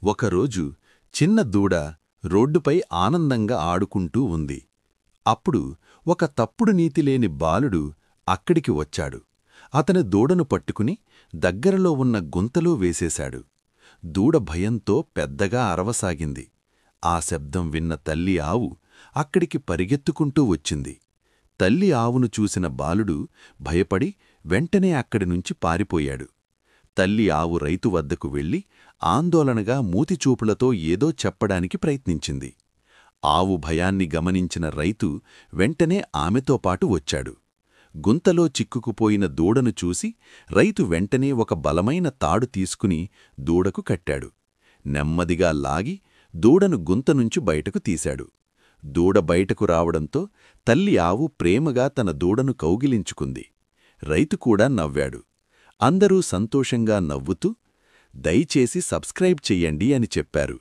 ఒకరోజు చిన్న దూడ రోడ్డుపై ఆనందంగా ఆడుకుంటూ ఉంది. అప్పుడు ఒక తప్పుడు నీతిలేని బాలుడు అక్కడికి వచ్చాడు. అతని దూడను పట్టుకుని దగ్గరలో ఉన్న గుంతలో వేసేశాడు. దూడ భయంతో పెద్దగా అరవసాగింది. ఆ శబ్దం విన్న తల్లి ఆవు అక్కడికి పరిగెత్తుకుంటూ వచ్చింది. తల్లి ఆవును చూసిన బాలుడు భయపడి వెంటనే అక్కడినుంచి పారిపోయాడు. తల్లి ఆవు రైతు వద్దకు వెళ్లి ఆందోళనగా మూతిచూపులతో ఏదో చెప్పడానికి ప్రయత్నించింది. ఆవు భయాన్ని గమనించిన రైతు వెంటనే ఆమెతో పాటు వచ్చాడు. గుంతలో చిక్కుకుపోయిన దూడను చూసి రైతు వెంటనే ఒక బలమైన తాడు తీసుకుని దూడకు కట్టాడు. నెమ్మదిగా లాగి దూడను గుంతనుంచి బయటకు తీశాడు. దూడ బయటకు రావడంతో తల్లి ఆవు ప్రేమగా తన దూడను కౌగిలించుకుంది. రైతు కూడా నవ్వాడు. అందరూ సంతోషంగా నవ్వుతూ, దయచేసి సబ్స్క్రైబ్ చెయ్యండి అని చెప్పారు.